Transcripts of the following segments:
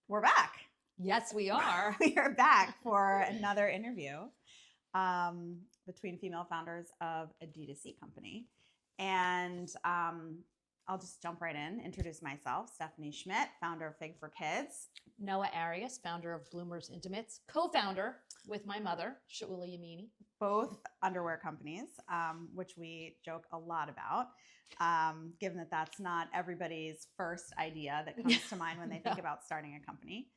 We're back. Yes, we are. We are back for another interview between female founders of a D2C company. And I'll just jump right in, introduce myself, Steffi Schmidt, founder of Fig for Kids. Noa Arias, founder of Bloomers Intimates, co-founder with my mother, Shaula Yamini. Both underwear companies, which we joke a lot about, given that that's not everybody's first idea that comes to mind when they think about starting a company.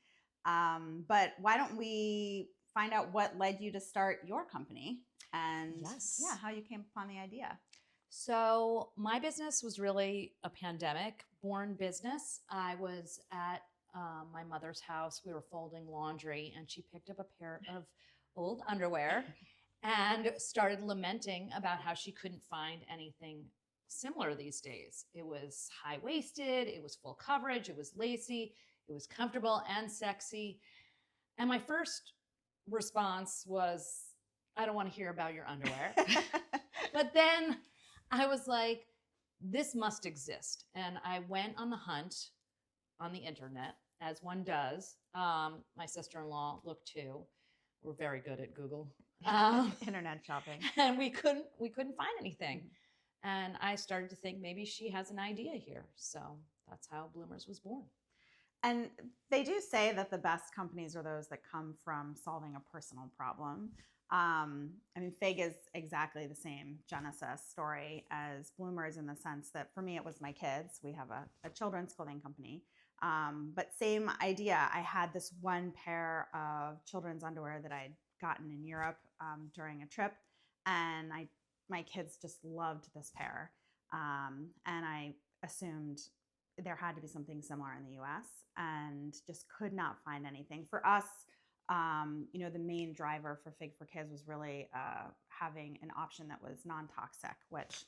But why don't we find out what led you to start your company and how you came upon the idea? So my business was really a pandemic-born business. I was at my mother's house. We were folding laundry, and she picked up a pair of old underwear and started lamenting about how she couldn't find anything similar these days. It was high-waisted, it was full coverage, it was lacy, it was comfortable and sexy. And my first response was, I don't want to hear about your underwear. But then I was like, this must exist. And I went on the hunt on the internet, as one does. My sister-in-law looked too. We're very good at Google. Internet shopping. And we couldn't find anything. And I started to think maybe she has an idea here. So that's how Bloomers was born. And they do say that the best companies are those that come from solving a personal problem. I mean, Fig is exactly the same genesis story as Bloomers in the sense that for me, it was my kids. We have a children's clothing company. But same idea. I had this one pair of children's underwear that I'd gotten in Europe during a trip. And my kids just loved this pair. And I assumed there had to be something similar in the US and just could not find anything. For us, the main driver for Fig for Kids was really having an option that was non-toxic, which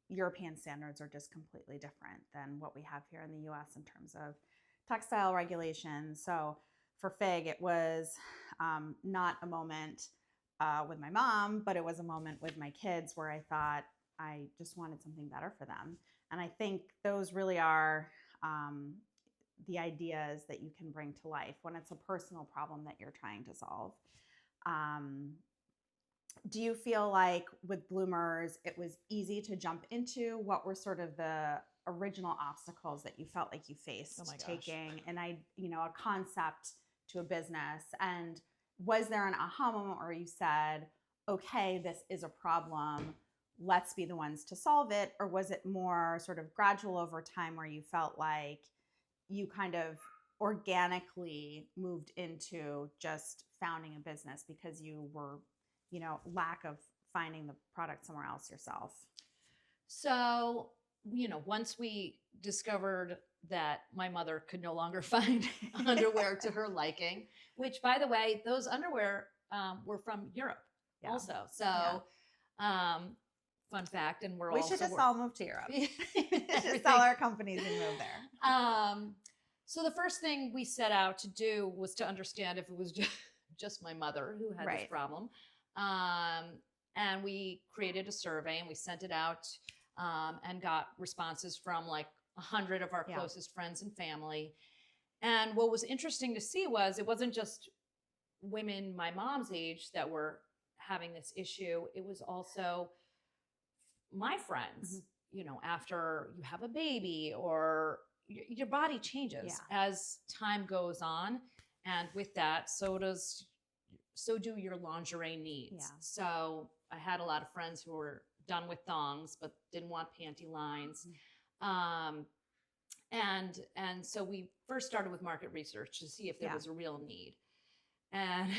European standards are just completely different than what we have here in the US in terms of textile regulations. So for Fig, it was not a moment with my mom, but it was a moment with my kids where I thought I just wanted something better for them. And I think those really are the ideas that you can bring to life when it's a personal problem that you're trying to solve. Do you feel like with Bloomers, it was easy to jump into? What were sort of the original obstacles that you felt like you faced taking a concept to a business? And was there an aha moment where you said, okay, this is a problem, let's be the ones to solve it? Or was it more sort of gradual over time where you felt like you kind of organically moved into just founding a business because you were, lack of finding the product somewhere else yourself? So, once we discovered that my mother could no longer find underwear to her liking, which, by the way, those underwear were from Europe also. So, fun fact, and we should just all move to Europe. Just sell our companies and move there. So the first thing we set out to do was to understand if it was just my mother who had this problem. And we created a survey and we sent it out and got responses from like 100 of our closest friends and family. And what was interesting to see was it wasn't just women my mom's age that were having this issue. It was also my friends, after you have a baby or your body changes as time goes on. And with that, so do your lingerie needs. Yeah. So I had a lot of friends who were done with thongs, but didn't want panty lines. And so we first started with market research to see if there was a real need. And,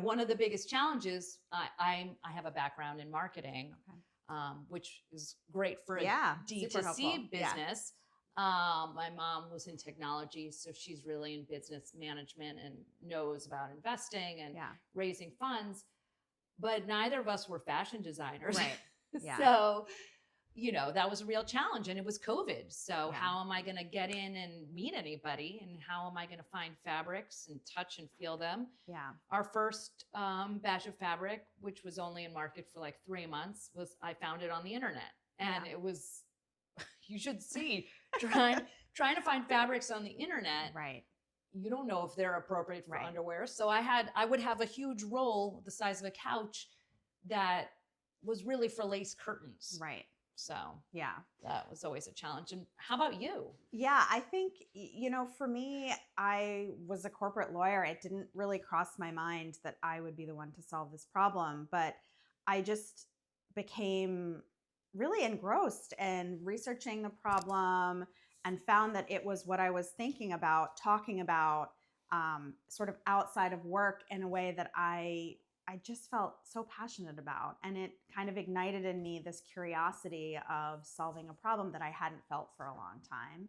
one of the biggest challenges, I have a background in marketing, which is great for a D2C business. My mom was in technology, so she's really in business management and knows about investing and raising funds. But neither of us were fashion designers. Right. Yeah. So, that was a real challenge, and it was COVID. So how am I going to get in and meet anybody? And how am I going to find fabrics and touch and feel them? Yeah. Our first batch of fabric, which was only in market for like 3 months, I found it on the internet. And it was you should see trying to find fabrics on the internet. Right. You don't know if they're appropriate for Right. underwear. So I would have a huge roll the size of a couch that was really for lace curtains. Right. So Yeah. that was always a challenge. And how about you? Yeah, I think, for me, I was a corporate lawyer. It didn't really cross my mind that I would be the one to solve this problem, but I just became really engrossed in researching the problem and found that it was what I was thinking about, talking about, sort of outside of work in a way that I just felt so passionate about. And it kind of ignited in me this curiosity of solving a problem that I hadn't felt for a long time.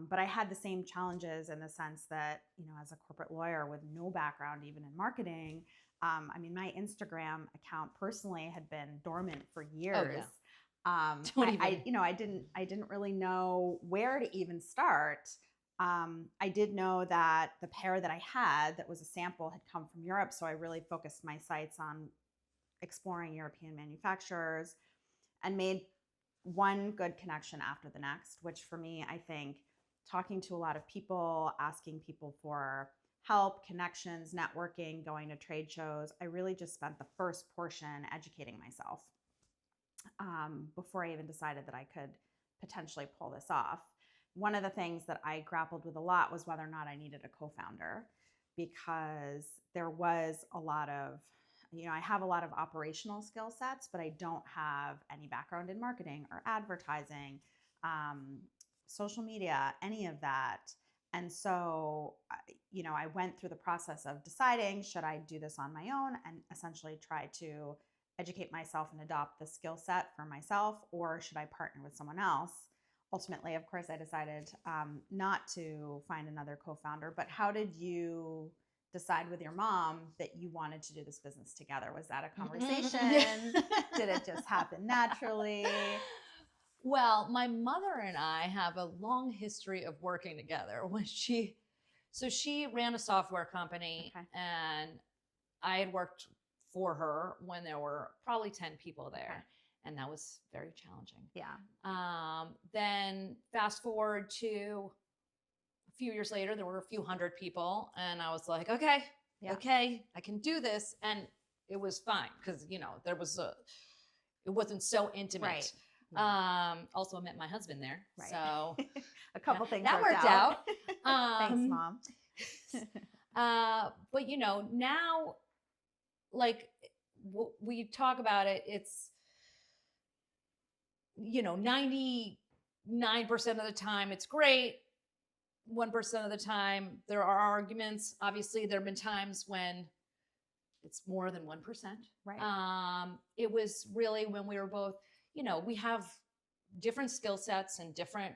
But I had the same challenges in the sense that, as a corporate lawyer with no background even in marketing, my Instagram account personally had been dormant for years. Oh, yeah. I didn't really know where to even start. I did know that the pair that I had that was a sample had come from Europe, so I really focused my sights on exploring European manufacturers and made one good connection after the next, which for me, I think talking to a lot of people, asking people for help, connections, networking, going to trade shows, I really just spent the first portion educating myself before I even decided that I could potentially pull this off. One of the things that I grappled with a lot was whether or not I needed a co-founder, because there was a lot of, I have a lot of operational skill sets, but I don't have any background in marketing or advertising, social media, any of that. And so, I went through the process of deciding, should I do this on my own and essentially try to educate myself and adopt the skill set for myself, or should I partner with someone else? Ultimately, of course, I decided not to find another co-founder. But how did you decide with your mom that you wanted to do this business together? Was that a conversation? Did it just happen naturally? Well, my mother and I have a long history of working together. So she ran a software company, Okay. and I had worked for her when there were probably 10 people there. Okay. And that was very challenging. Yeah. Then fast forward to a few years later, there were a few hundred people, and I was like, okay, I can do this. And it was fine because, it wasn't so intimate. Right. Also, I met my husband there. Right. So a couple things that worked out. Thanks, Mom. But, now, like, we talk about it, it's, 99% of the time it's great. 1% of the time there are arguments. Obviously, there have been times when it's more than 1%. Right. It was really when we were both, we have different skill sets and different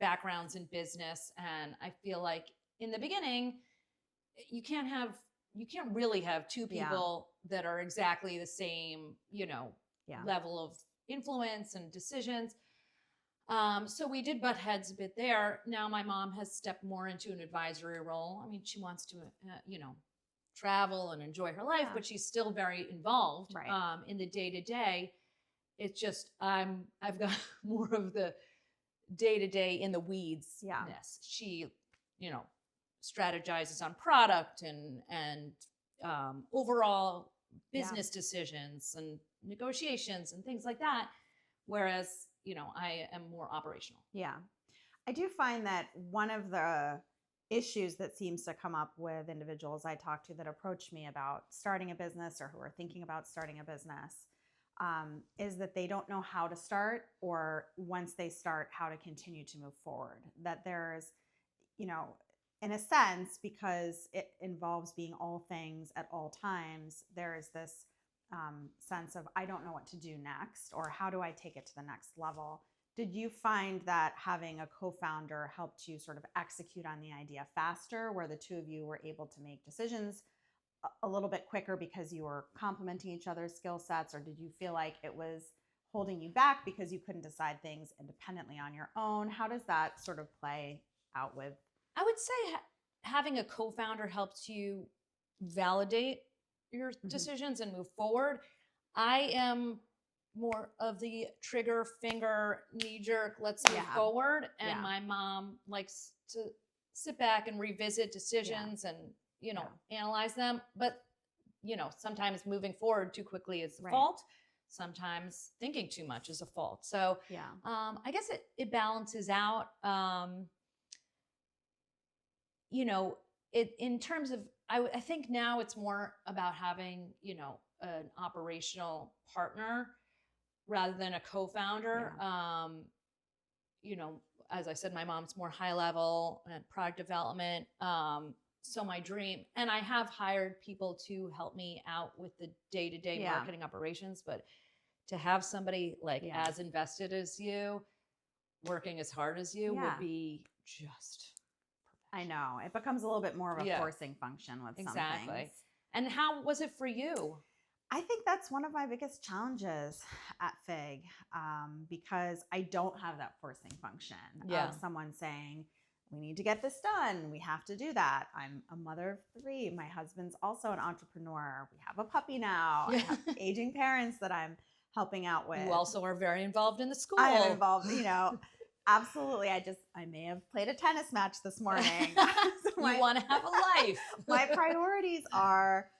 backgrounds in business. And I feel like in the beginning, you can't really have two people that are exactly the same, level of influence and decisions. So we did butt heads a bit there. Now my mom has stepped more into an advisory role. I mean, she wants to, travel and enjoy her life, but she's still very involved in the day-to-day. It's just, I've got more of the day-to-day in the weeds. Yeah. She, strategizes on product and overall business decisions and negotiations and things like that. Whereas, I am more operational. Yeah. I do find that one of the issues that seems to come up with individuals I talk to that approach me about starting a business or who are thinking about starting a business is that they don't know how to start, or once they start, how to continue to move forward. That there's, in a sense, because it involves being all things at all times, there is this sense of, I don't know what to do next, or how do I take it to the next level? Did you find that having a co-founder helped you sort of execute on the idea faster, where the two of you were able to make decisions a little bit quicker because you were complementing each other's skill sets? Or did you feel like it was holding you back because you couldn't decide things independently on your own? How does that sort of play out with? I would say having a co-founder helps you validate your decisions and move forward. I am, more of the trigger finger knee jerk, let's move forward. And my mom likes to sit back and revisit decisions and, you know, analyze them. But, you know, sometimes moving forward too quickly is a fault. Sometimes thinking too much is a fault. So I guess it balances out. You know, in terms of, I think now it's more about having, you know, an operational partner rather than a co-founder. You know, as I said, my mom's more high level and product development. So my dream, and I have hired people to help me out with the day-to-day marketing operations, but to have somebody like as invested as you, working as hard as you would be just I know. It becomes a little bit more of a forcing function with some things. And how was it for you? I think that's one of my biggest challenges at Fig, because I don't have that forcing function of someone saying, we need to get this done. We have to do that. I'm a mother of 3. My husband's also an entrepreneur. We have a puppy now. I have aging parents that I'm helping out with. You also are very involved in the school. I am involved, you know. Absolutely. I may have played a tennis match this morning. So you want to have a life. My priorities are,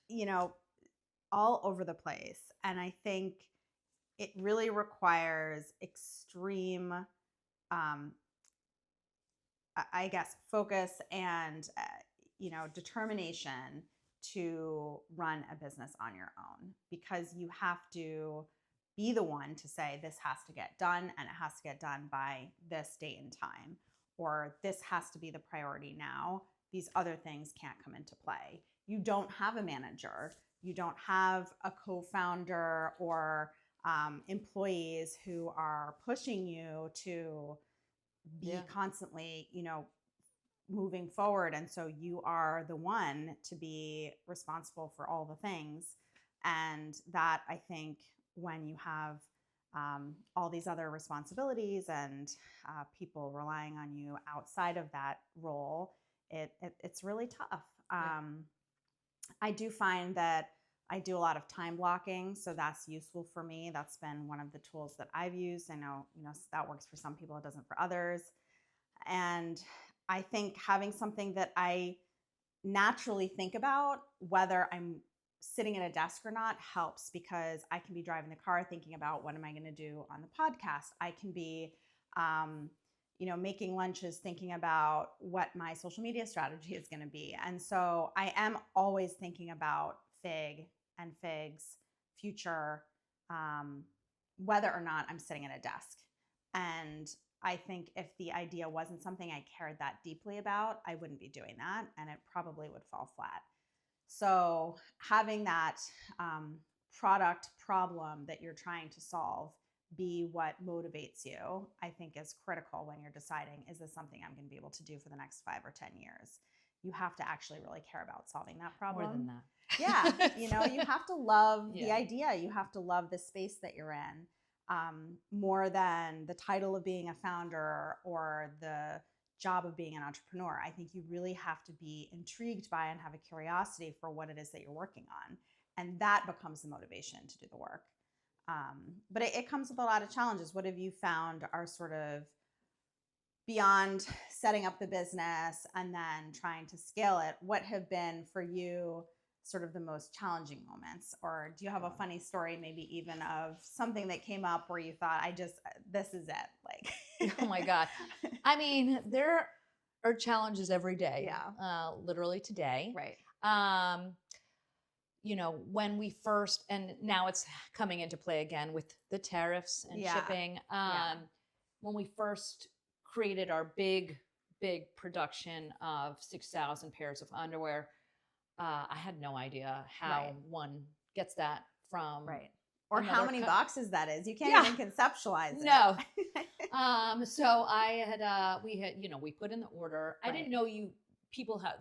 you know, all over the place. And I think it really requires extreme, I guess, focus and, you know, determination to run a business on your own, because you have to be the one to say this has to get done and it has to get done by this date and time, or this has to be the priority now. These other things can't come into play. You don't have a manager. You don't have a co-founder or employees who are pushing you to be constantly, you know, moving forward. And so you are the one to be responsible for all the things. And that, I think, when you have all these other responsibilities and people relying on you outside of that role, it's really tough. I do find that I do a lot of time blocking, so that's useful for me. That's been one of the tools that I've used. I know, you know, that works for some people, it doesn't for others. And I think having something that I naturally think about, whether I'm sitting at a desk or not, helps, because I can be driving the car thinking about what am I going to do on the podcast. I can be, you know, making lunches thinking about what my social media strategy is going to be. And so I am always thinking about Fig and Fig's future, whether or not I'm sitting at a desk. And I think if the idea wasn't something I cared that deeply about, I wouldn't be doing that, and it probably would fall flat. So having that product problem that you're trying to solve be what motivates you, I think is critical when you're deciding, is this something I'm going to be able to do for the next 5 or 10 years? You have to actually really care about solving that problem. More than that. Yeah. You know, you have to love the idea. You have to love the space that you're in, more than the title of being a founder or the job of being an entrepreneur. I think you really have to be intrigued by and have a curiosity for what it is that you're working on. And that becomes the motivation to do the work. But it comes with a lot of challenges. What have you found are sort of beyond setting up the business and then trying to scale it? What have been for you sort of the most challenging moments? Or do you have a funny story, maybe even of something that came up where you thought, this is it? Like, oh my God. I mean, there are challenges every day. Yeah. Literally today. Right. You know, when we first, and now it's coming into play again with the tariffs and shipping. When we first created our big production of 6,000 pairs of underwear, I had no idea how one gets that from or how many boxes that is. You can't even conceptualize it. No. So we had, you know, we put in the order. I didn't know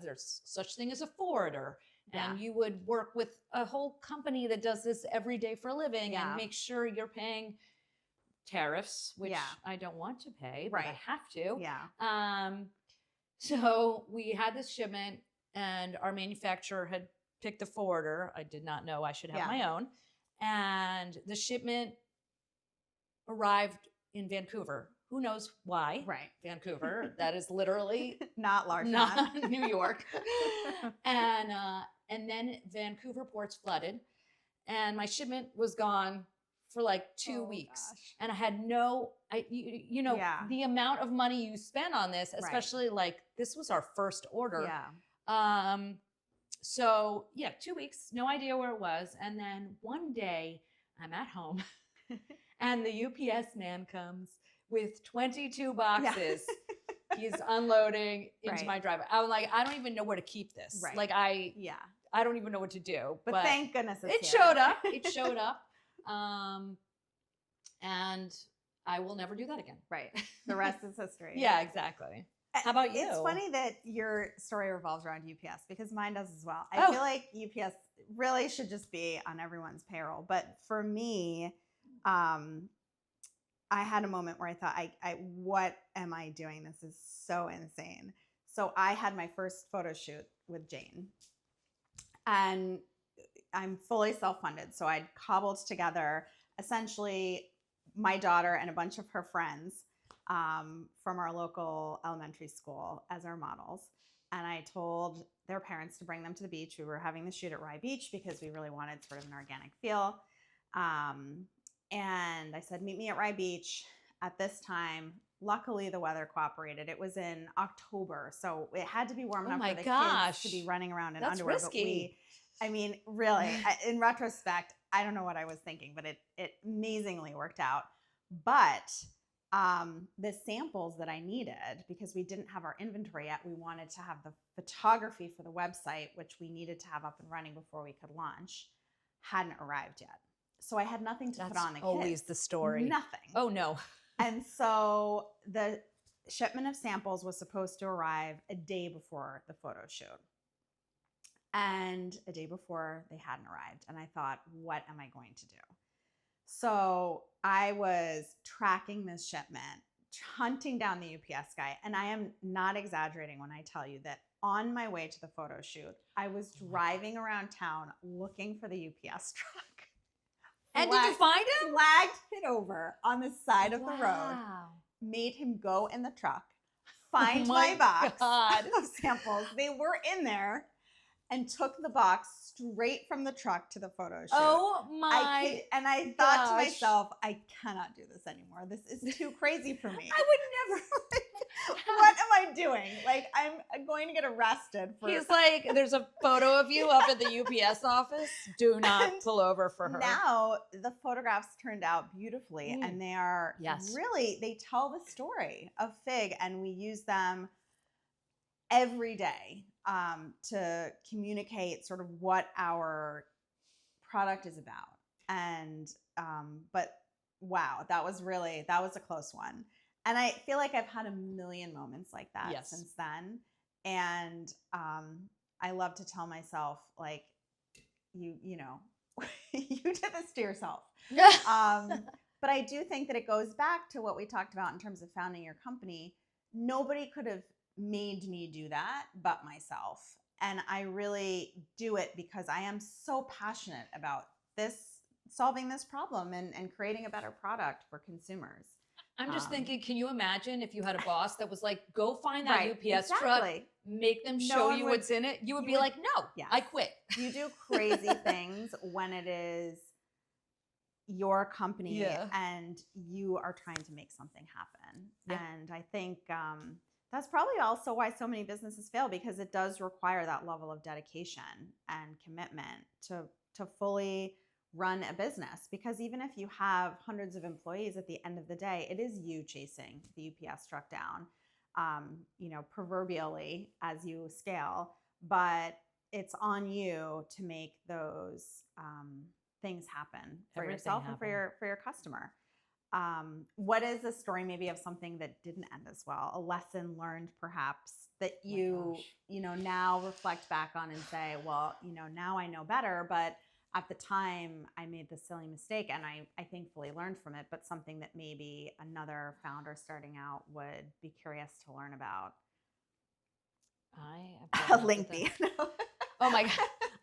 there's such thing as a forwarder. And you would work with a whole company that does this every day for a living and make sure you're paying tariffs, which I don't want to pay, but I have to. Yeah. So we had this shipment, and our manufacturer had picked the forwarder. I did not know I should have my own. and the shipment arrived in Vancouver. Who knows why? Right. Vancouver. That is literally not large, not New York. And then Vancouver ports flooded, and my shipment was gone for like 2 weeks. Gosh. And I had you know, the amount of money you spend on this, especially like this was our first order. Yeah. So yeah, 2 weeks, no idea where it was. And then one day I'm at home and the UPS man comes with 22 boxes. Yeah. He's unloading into my driveway. I'm like, I don't even know where to keep this. Right. Like I don't even know what to do. But thank goodness it showed up. It showed up. And I will never do that again. Right. The rest is history. Yeah, exactly. How about you? It's funny that your story revolves around UPS because mine does as well. I feel like UPS really should just be on everyone's payroll. But for me, I had a moment where I thought, what am I doing? This is so insane. So I had my first photo shoot with Jane. And I'm fully self-funded. So I'd cobbled together essentially my daughter and a bunch of her friends from our local elementary school as our models. And I told their parents to bring them to the beach. We were having the shoot at Rye Beach because we really wanted sort of an organic feel. And I said, meet me at Rye Beach at this time. Luckily, the weather cooperated. It was in October, so it had to be warm enough for the kids to be running around in underwear. Risky. But really, in retrospect, I don't know what I was thinking, but it amazingly worked out. But the samples that I needed, because we didn't have our inventory yet, we wanted to have the photography for the website, which we needed to have up and running before we could launch, hadn't arrived yet. So I had nothing to put on the kids. Always the story. Nothing. Oh, no. And so the shipment of samples was supposed to arrive a day before the photo shoot. And a day before, they hadn't arrived. And I thought, what am I going to do? So I was tracking this shipment, hunting down the UPS guy. And I am not exaggerating when I tell you that on my way to the photo shoot, I was driving around town looking for the UPS truck. And did you find him? Flagged it over on the side of the road. Made him go in the truck, find my box of samples. They were in there, and took the box straight from the truck to the photo shoot. Oh my! And I thought to myself, I cannot do this anymore. This is too crazy for me. I would never. What am I doing? Like, I'm going to get arrested for. He's like, there's a photo of you up at the UPS office. Do not pull over for her. Now the photographs turned out beautifully, and they are really, they tell the story of Fig, and we use them every day to communicate sort of what our product is about. And but wow, that was a close one. And I feel like I've had a million moments like that since then. And I love to tell myself, like, you know, you did this to yourself. But I do think that it goes back to what we talked about in terms of founding your company. Nobody could have made me do that but myself. And I really do it because I am so passionate about solving this problem and creating a better product for consumers. I'm just thinking, can you imagine if you had a boss that was like, go find that UPS truck, make them show you what's in it? You would be like, no, I quit. You do crazy things when it is your company and you are trying to make something happen. And I think that's probably also why so many businesses fail, because it does require that level of dedication and commitment to fully run a business. Because even if you have hundreds of employees, at the end of the day, it is you chasing the UPS truck down, you know, proverbially as you scale, but it's on you to make those things happen for yourself and for your customer. What is a story maybe of something that didn't end as well? A lesson learned perhaps that you know, now reflect back on and say, well, you know, now I know better, but at the time I made this silly mistake and I thankfully learned from it, but something that maybe another founder starting out would be curious to learn about. I Lengthy. Oh my God.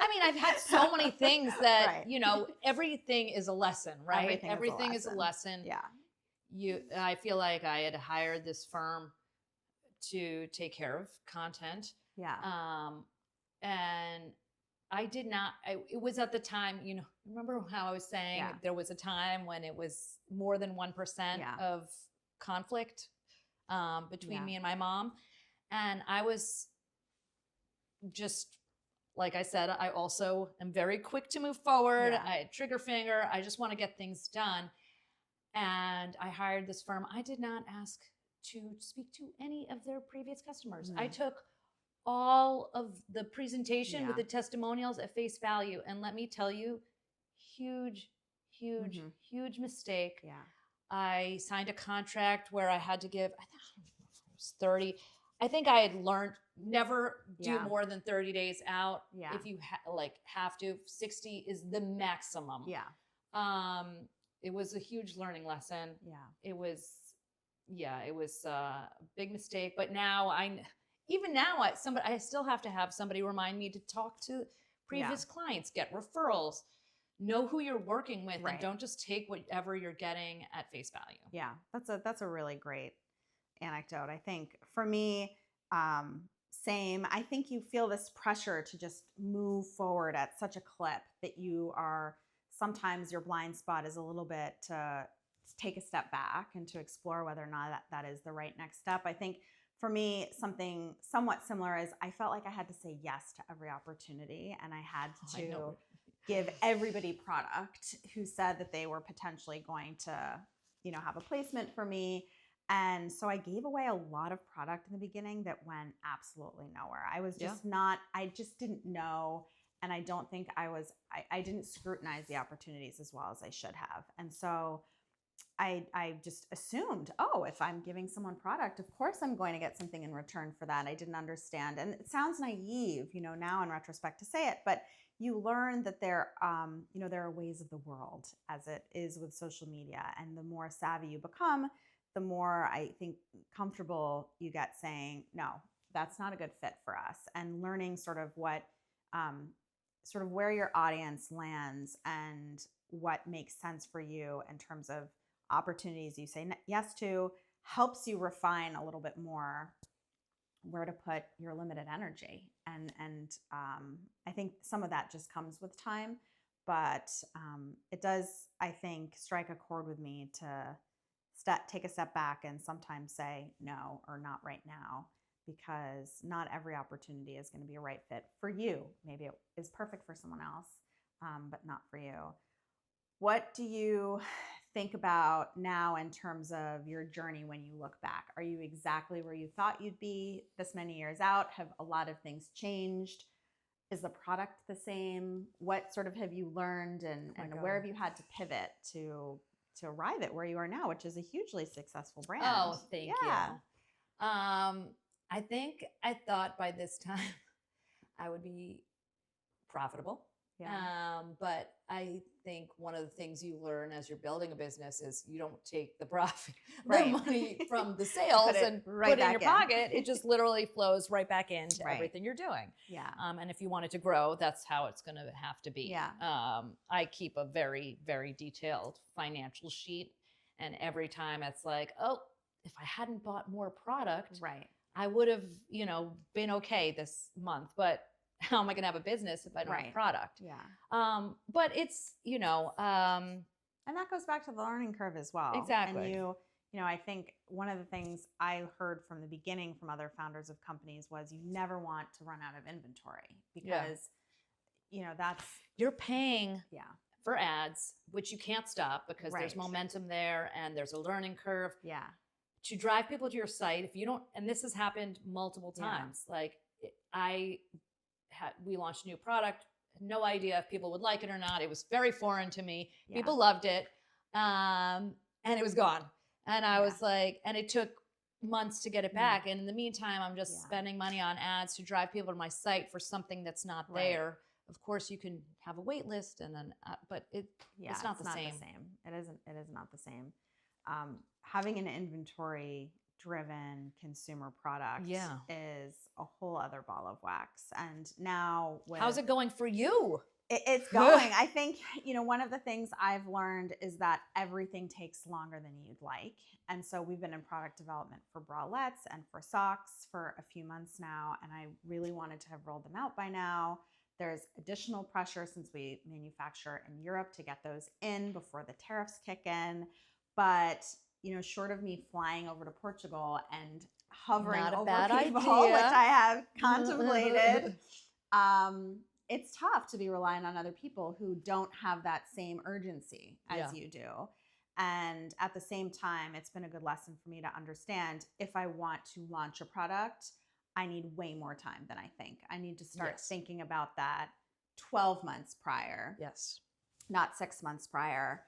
I mean, I've had so many things that, Right. you know, everything is a lesson, right? Everything Is a lesson. Yeah. I feel like I had hired this firm to take care of content. Yeah. And I did not, it was at the time, you know, remember how I was saying there was a time when it was more than 1% of conflict between me and my mom. And I was just, like I said, I also am very quick to move forward. I trigger finger. I just want to get things done. And I hired this firm. I did not ask to speak to any of their previous customers. I took all of the presentation with the testimonials at face value. And let me tell you, huge mistake. Yeah. I signed a contract where I had to give, I think it was 30. I think I had learned never do more than 30 days out. Yeah. If you have to, 60 is the maximum. Yeah. It was a huge learning lesson. Yeah. It was a big mistake. But now I still have to have somebody remind me to talk to previous clients, get referrals, know who you're working with, and don't just take whatever you're getting at face value. Yeah, that's a really great anecdote. I think for me, same. I think you feel this pressure to just move forward at such a clip that you are, sometimes your blind spot is a little bit to take a step back and to explore whether or not that is the right next step. I think for me, something somewhat similar is I felt like I had to say yes to every opportunity, and I had to give everybody product who said that they were potentially going to, you know, have a placement for me. And so I gave away a lot of product in the beginning that went absolutely nowhere. I was just I just didn't know. And I don't think I didn't scrutinize the opportunities as well as I should have. And so I just assumed, oh, if I'm giving someone product, of course I'm going to get something in return for that. I didn't understand. And it sounds naive, you know, now in retrospect to say it, but you learn that there are ways of the world, as it is with social media. And the more savvy you become, the more I think comfortable you get saying, no, that's not a good fit for us. And learning sort of where your audience lands and what makes sense for you in terms of opportunities you say yes to helps you refine a little bit more where to put your limited energy. And I think some of that just comes with time, but it does, I think, strike a chord with me to take a step back and sometimes say no or not right now, because not every opportunity is going to be a right fit for you. Maybe it is perfect for someone else, but not for you. What do you think about now in terms of your journey when you look back? Are you exactly where you thought you'd be this many years out? Have a lot of things changed? Is the product the same? What sort of have you learned, and where have you had to pivot to arrive at where you are now, which is a hugely successful brand? Oh, thank you. I think I thought by this time I would be profitable. But I think one of the things you learn as you're building a business is you don't take the profit, the money from the sales and put it in your pocket. It just literally flows right back into everything you're doing. And if you want it to grow, that's how it's going to have to be. I keep a very, very detailed financial sheet. And every time it's like, oh, if I hadn't bought more product, I would have, been okay this month. But how am I going to have a business if I don't have product? But it's, and that goes back to the learning curve as well. Exactly. And I think one of the things I heard from the beginning from other founders of companies was you never want to run out of inventory, because, that's, you're paying for ads, which you can't stop because there's momentum there and there's a learning curve. To drive people to your site, if you don't, and this has happened multiple times, like we launched a new product, no idea if people would like it or not. It was very foreign to me. People loved it. And it was gone. And I was like, and it took months to get it back. And in the meantime, I'm just spending money on ads to drive people to my site for something that's not there. Of course, you can have a wait list and then, but it's not the same. It is not the same. Having an inventory driven consumer product Yeah. is a whole other ball of wax. And now How's it going for you? It's going. I think, one of the things I've learned is that everything takes longer than you'd like. And so we've been in product development for bralettes and for socks for a few months now. And I really wanted to have rolled them out by now. There's additional pressure since we manufacture in Europe to get those in before the tariffs kick in. But, short of me flying over to Portugal and hovering over people, which I have contemplated, it's tough to be relying on other people who don't have that same urgency as you do. And at the same time, it's been a good lesson for me to understand if I want to launch a product, I need way more time than I think. I need to start thinking about that 12 months prior. Yes. Not 6 months prior.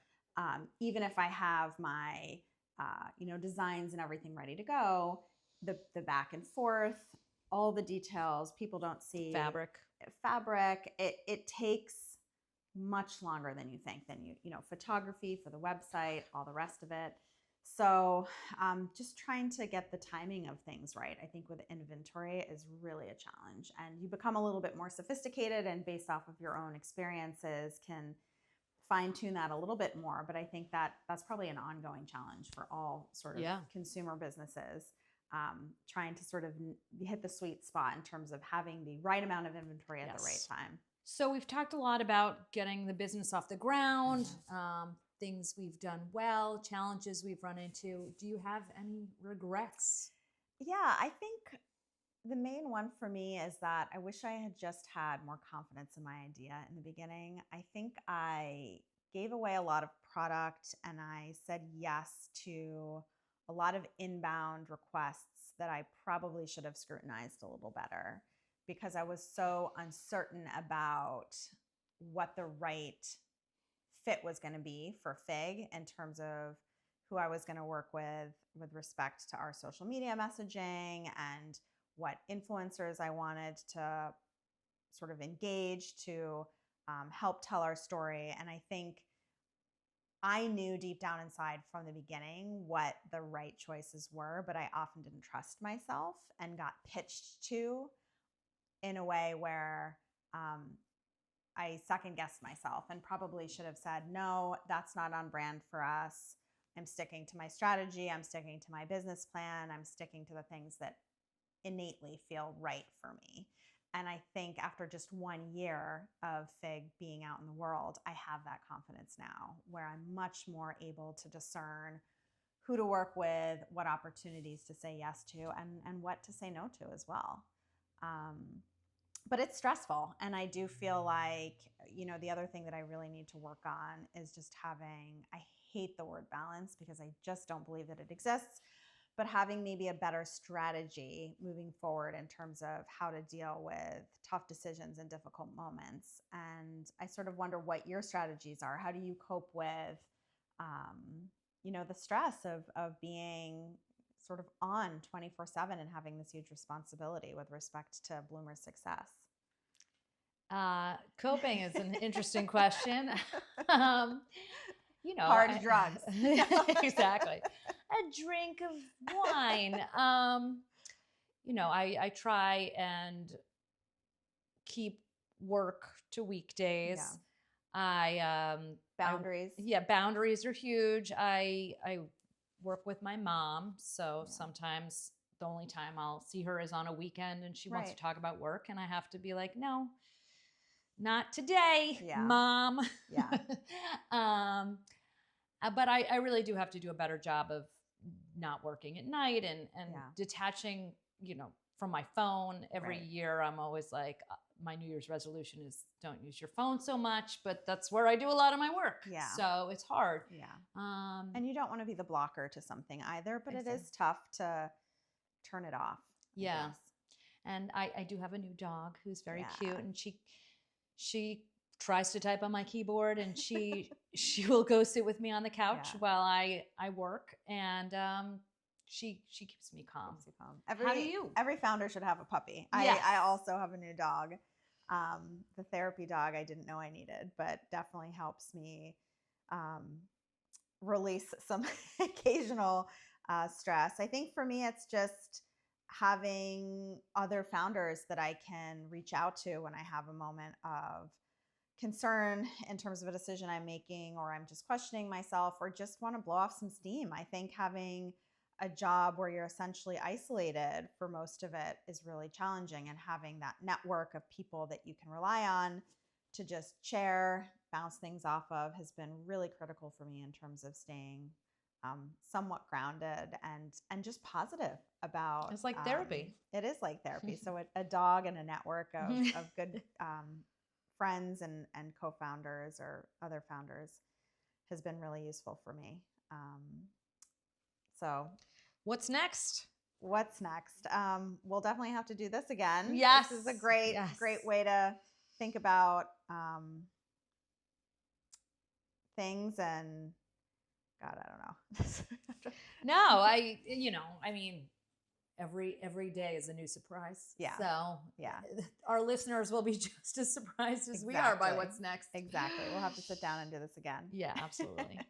Even if I have my, designs and everything ready to go, the back and forth, all the details, people don't see. Fabric, it takes much longer than you think, photography for the website, all the rest of it. So just trying to get the timing of things right, I think with inventory is really a challenge. And you become a little bit more sophisticated and based off of your own experiences can fine tune that a little bit more. But I think that's probably an ongoing challenge for all sort of consumer businesses. Trying to sort of hit the sweet spot in terms of having the right amount of inventory at the right time. So we've talked a lot about getting the business off the ground, things we've done well, challenges we've run into. Do you have any regrets? Yeah, I think the main one for me is that I wish I had just had more confidence in my idea in the beginning. I think I gave away a lot of product and I said yes to a lot of inbound requests that I probably should have scrutinized a little better because I was so uncertain about what the right fit was going to be for Fig in terms of who I was going to work with respect to our social media messaging and what influencers I wanted to sort of engage to help tell our story. And I think I knew deep down inside from the beginning what the right choices were, but I often didn't trust myself and got pitched to in a way where I second guessed myself and probably should have said, no, that's not on brand for us. I'm sticking to my strategy. I'm sticking to my business plan. I'm sticking to the things that innately feel right for me. And I think after just 1 year of Fig being out in the world, I have that confidence now where I'm much more able to discern who to work with, what opportunities to say yes to, and what to say no to as well. But it's stressful. And I do feel like, the other thing that I really need to work on is just I hate the word balance because I just don't believe that it exists. But having maybe a better strategy moving forward in terms of how to deal with tough decisions and difficult moments. And I sort of wonder what your strategies are. How do you cope with, the stress of being sort of on 24/7 and having this huge responsibility with respect to Bloomer's success? Coping is an interesting question. Hard drugs. Exactly. A drink of wine. I try and keep work to weekdays. Yeah. Boundaries. Boundaries are huge. I work with my mom, so sometimes the only time I'll see her is on a weekend and she wants to talk about work and I have to be like, no, not today, Mom. Yeah. But I really do have to do a better job of not working at night and detaching, from my phone. Every year I'm always like, my New Year's resolution is don't use your phone so much, but that's where I do a lot of my work. Yeah. So it's hard. Yeah. And you don't want to be the blocker to something either, but it is tough to turn it off. Yeah. And I do have a new dog who's very cute and she tries to type on my keyboard and she will go sit with me on the couch while I work and she keeps me calm. How do you? Every founder should have a puppy. Yes. I also have a new dog. The therapy dog I didn't know I needed, but definitely helps me release some occasional stress. I think for me, it's just having other founders that I can reach out to when I have a moment of concern in terms of a decision I'm making, or I'm just questioning myself, or just want to blow off some steam. I think having a job where you're essentially isolated for most of it is really challenging, and having that network of people that you can rely on to just share, bounce things off of has been really critical for me in terms of staying somewhat grounded and just positive about. It's like therapy. It is like therapy. So a dog and a network of good friends and co-founders or other founders has been really useful for me. So what's next? What's next? We'll definitely have to do this again. Yes. This is a great way to think about things, and God, I don't know. No, I mean, every day is a new surprise. Yeah. So yeah, our listeners will be just as surprised as we are by what's next. Exactly. We'll have to sit down and do this again. Yeah, absolutely.